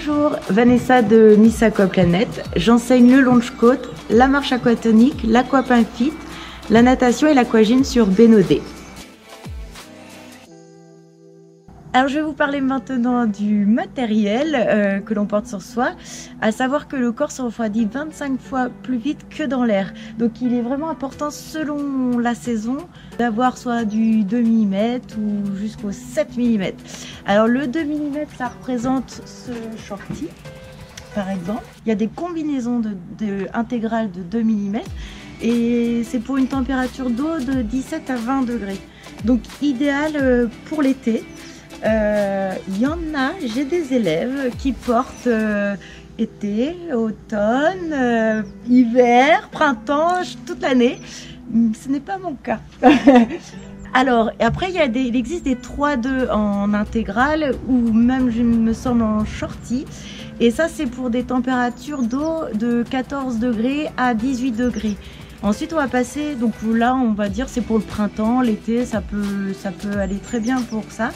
Bonjour, Vanessa de Miss Aquaplanet. J'enseigne le launch coat, la marche aquatonique, l'aquapin fit, la natation et l'aquagym sur Bénodet. Alors je vais vous parler maintenant du matériel que l'on porte sur soi, à savoir que le corps se refroidit 25 fois plus vite que dans l'air. Donc il est vraiment important selon la saison d'avoir soit du 2 mm ou jusqu'au 7 mm. Alors le 2 mm ça représente ce shorty par exemple. Il y a des combinaisons intégrales de 2 mm et c'est pour une température d'eau de 17 à 20 degrés. Donc idéal pour l'été. Y en a, j'ai des élèves qui portent été, automne, hiver, printemps, toute l'année. Ce n'est pas mon cas. Alors, après, il existe des 3-2 en intégrale ou même, je me semble, en shorty. Et ça, c'est pour des températures d'eau de 14 degrés à 18 degrés. Ensuite, on va passer, donc là, on va dire c'est pour le printemps, l'été, ça peut aller très bien pour ça.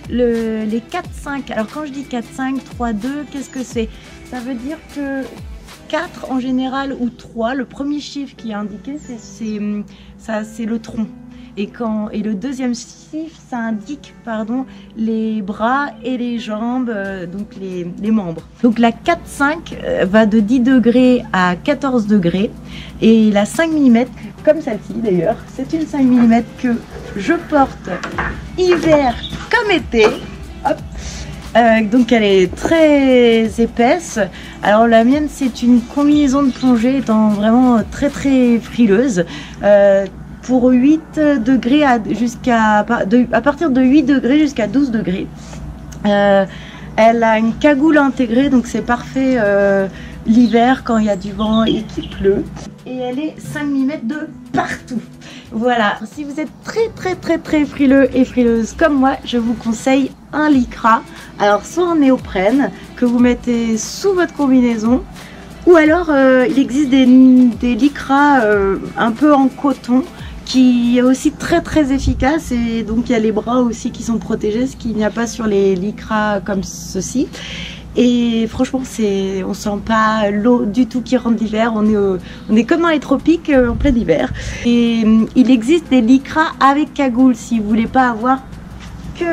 Les 4-5, alors quand je dis 4-5, 3-2, qu'est-ce que c'est? Ça veut dire que 4 en général ou 3, le premier chiffre qui est indiqué, c'est le tronc. Et le deuxième chiffre, ça indique les bras et les jambes, donc les membres. Donc la 4-5 va de 10 degrés à 14 degrés. Et la 5 mm, comme celle-ci d'ailleurs, c'est une 5 mm que je porte hiver comme été. Hop. Donc elle est très épaisse. Alors la mienne, c'est une combinaison de plongée étant vraiment très très frileuse. Pour 8 degrés à partir de 8 degrés jusqu'à 12 degrés. Elle a une cagoule intégrée, donc c'est parfait l'hiver quand il y a du vent et qu'il pleut. Et elle est 5 mm de partout. Voilà, si vous êtes très frileux et frileuse comme moi, je vous conseille un lycra. Alors soit en néoprène que vous mettez sous votre combinaison, ou alors il existe des lycras un peu en coton qui est aussi très efficace, et donc il y a les bras aussi qui sont protégés, ce qu'il n'y a pas sur les lycras comme ceci. Et franchement, on sent pas l'eau du tout qui rentre l'hiver. On est comme dans les tropiques en plein hiver. Et il existe des lycras avec cagoule si vous voulez pas avoir que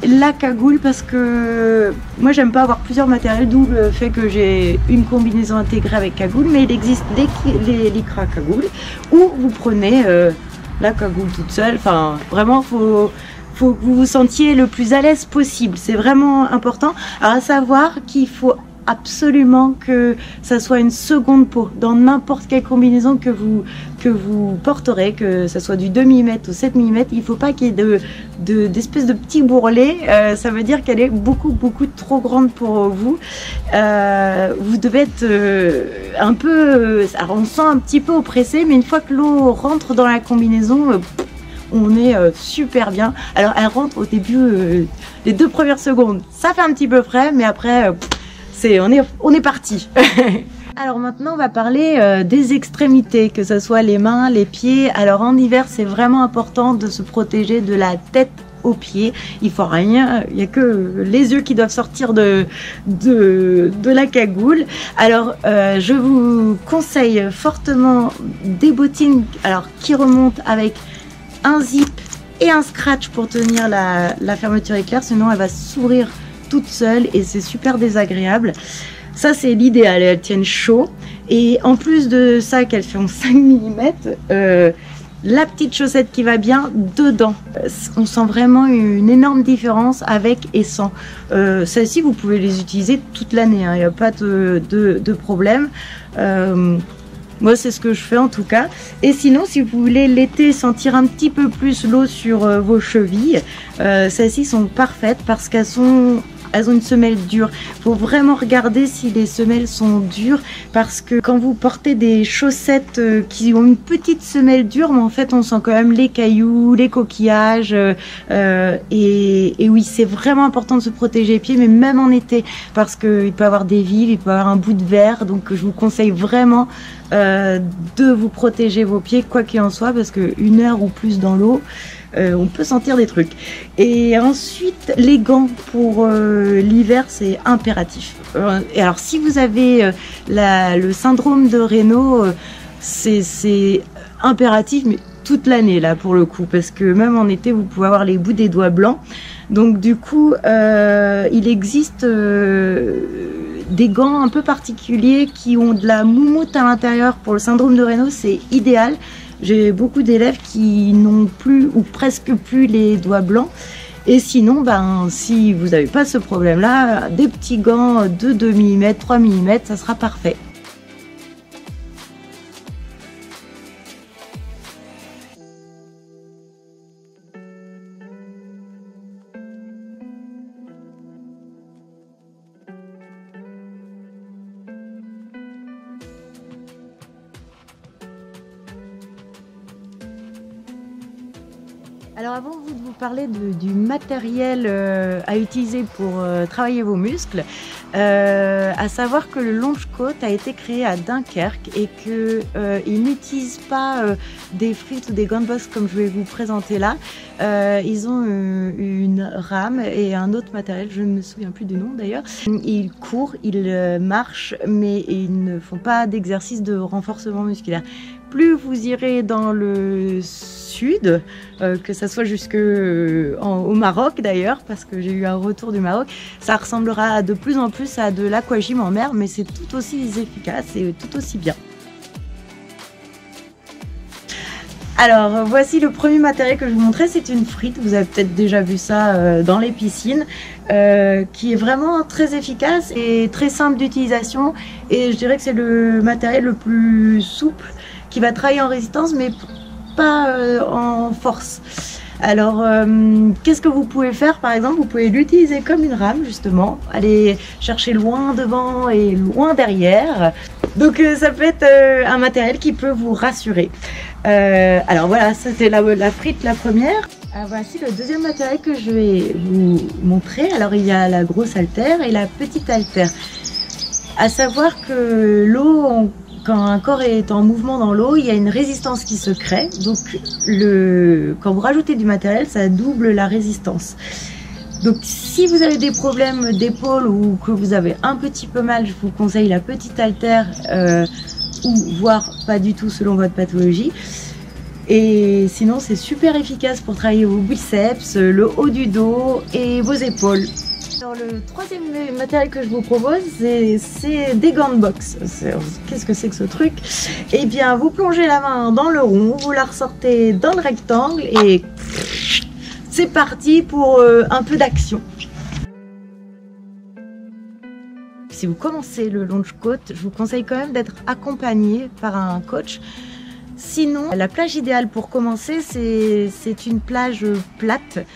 la cagoule, parce que moi j'aime pas avoir plusieurs matériels, d'où le fait que j'ai une combinaison intégrée avec cagoule. Mais il existe les lycras cagoule où vous prenez la cagoule toute seule. Enfin, vraiment, faut que vous vous sentiez le plus à l'aise possible, c'est vraiment important. Alors à savoir qu'il faut absolument que ça soit une seconde peau dans n'importe quelle combinaison que vous porterez, que ça soit du 2 mm ou 7 mm, il ne faut pas qu'il y ait d'espèces de petits bourrelets. Ça veut dire qu'elle est beaucoup trop grande pour vous. Vous devez être un peu, alors on sent un petit peu oppressé, mais une fois que l'eau rentre dans la combinaison, on est super bien. Alors elle rentre au début, les 2 premières secondes, ça fait un petit peu frais, mais après on est parti. Alors maintenant on va parler des extrémités, que ce soit les mains, les pieds. Alors en hiver c'est vraiment important de se protéger de la tête aux pieds. Il faut rien, il n'y a que les yeux qui doivent sortir de la cagoule. Alors je vous conseille fortement des bottines qui remontent avec un zip et un scratch pour tenir la fermeture éclair, sinon elle va s'ouvrir toute seule et c'est super désagréable. Ça c'est l'idéal, elles tiennent chaud. Et en plus de ça qu'elles font 5 mm, la petite chaussette qui va bien dedans, on sent vraiment une énorme différence avec et sans. Celles-ci vous pouvez les utiliser toute l'année, il n'y a pas de problème. Moi c'est ce que je fais en tout cas. Et sinon, si vous voulez l'été sentir un petit peu plus l'eau sur vos chevilles, celles-ci sont parfaites parce qu'elles ont une semelle dure. Il faut vraiment regarder si les semelles sont dures, parce que quand vous portez des chaussettes qui ont une petite semelle dure, mais en fait on sent quand même les cailloux, les coquillages, et oui, c'est vraiment important de se protéger les pieds, mais même en été, parce qu'il peut y avoir des villes, il peut y avoir un bout de verre, donc je vous conseille vraiment de vous protéger vos pieds quoi qu'il en soit, parce que 1 heure ou plus dans l'eau, on peut sentir des trucs. Et ensuite, les gants pour l'hiver, c'est impératif. Et alors, si vous avez le syndrome de Raynaud, c'est impératif, mais toute l'année là pour le coup, parce que même en été, vous pouvez avoir les bouts des doigts blancs. Donc du coup, il existe des gants un peu particuliers qui ont de la moumoute à l'intérieur. Pour le syndrome de Raynaud, c'est idéal. J'ai beaucoup d'élèves qui n'ont plus ou presque plus les doigts blancs. Et sinon, si vous n'avez pas ce problème-là, des petits gants de 2 mm, 3 mm, ça sera parfait. Alors avant de vous parler du matériel à utiliser pour travailler vos muscles, à savoir que le Launchcoat a été créé à Dunkerque et qu'il n'utilise pas des frites ou des gunbox comme je vais vous présenter là. Ils ont une rame et un autre matériel, je ne me souviens plus du nom d'ailleurs. Ils courent, ils marchent, mais ils ne font pas d'exercice de renforcement musculaire. Plus vous irez dans le sud, que ça soit jusque au Maroc d'ailleurs, parce que j'ai eu un retour du Maroc, ça ressemblera de plus en plus à de l'aquagym en mer, mais c'est tout aussi efficace et tout aussi bien. Alors voici le premier matériel que je vous montrais, c'est une frite. Vous avez peut-être déjà vu ça dans les piscines, qui est vraiment très efficace et très simple d'utilisation. Et je dirais que c'est le matériel le plus souple qui va travailler en résistance, mais pas en force. Alors, qu'est-ce que vous pouvez faire? Par exemple, vous pouvez l'utiliser comme une rame, justement. Aller chercher loin devant et loin derrière. Donc, ça peut être un matériel qui peut vous rassurer. Alors voilà, ça c'est la frite, la première. Voici le deuxième matériel que je vais vous montrer. Alors, il y a la grosse haltère et la petite haltère. À savoir que l'eau, quand un corps est en mouvement dans l'eau, il y a une résistance qui se crée. Donc, quand vous rajoutez du matériel, ça double la résistance. Donc, si vous avez des problèmes d'épaule ou que vous avez un petit peu mal, je vous conseille la petite haltère ou voire pas du tout selon votre pathologie. Et sinon, c'est super efficace pour travailler vos biceps, le haut du dos et vos épaules. Alors, le troisième matériel que je vous propose, c'est des gants de boxe. Qu'est-ce que c'est que ce truc? Eh bien, vous plongez la main dans le rond, vous la ressortez dans le rectangle et c'est parti pour un peu d'action. Si vous commencez le Launchcoat, je vous conseille quand même d'être accompagné par un coach. Sinon, la plage idéale pour commencer, c'est une plage plate,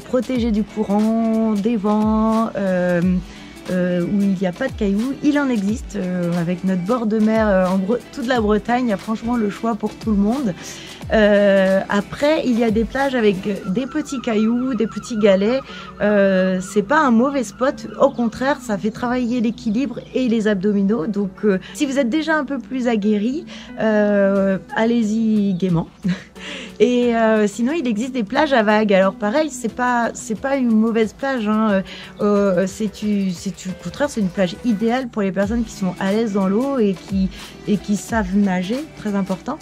protégée du courant, des vents, où il n'y a pas de cailloux. Il en existe avec notre bord de mer toute la Bretagne. Il y a franchement le choix pour tout le monde. Après, il y a des plages avec des petits cailloux, des petits galets. C'est pas un mauvais spot. Au contraire, ça fait travailler l'équilibre et les abdominaux. Donc, si vous êtes déjà un peu plus aguerri, allez-y gaiement. Et sinon, il existe des plages à vagues. Alors pareil, c'est pas une mauvaise plage, hein. Au contraire, c'est une plage idéale pour les personnes qui sont à l'aise dans l'eau et qui savent nager, très important.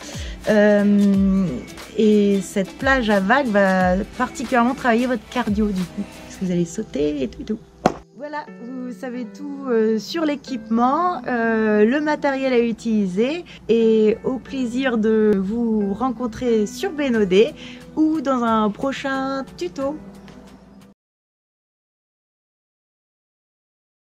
Et cette plage à vagues va particulièrement travailler votre cardio du coup, parce que vous allez sauter et tout et tout. Voilà, vous savez tout sur l'équipement, le matériel à utiliser, et au plaisir de vous rencontrer sur Bénodet ou dans un prochain tuto.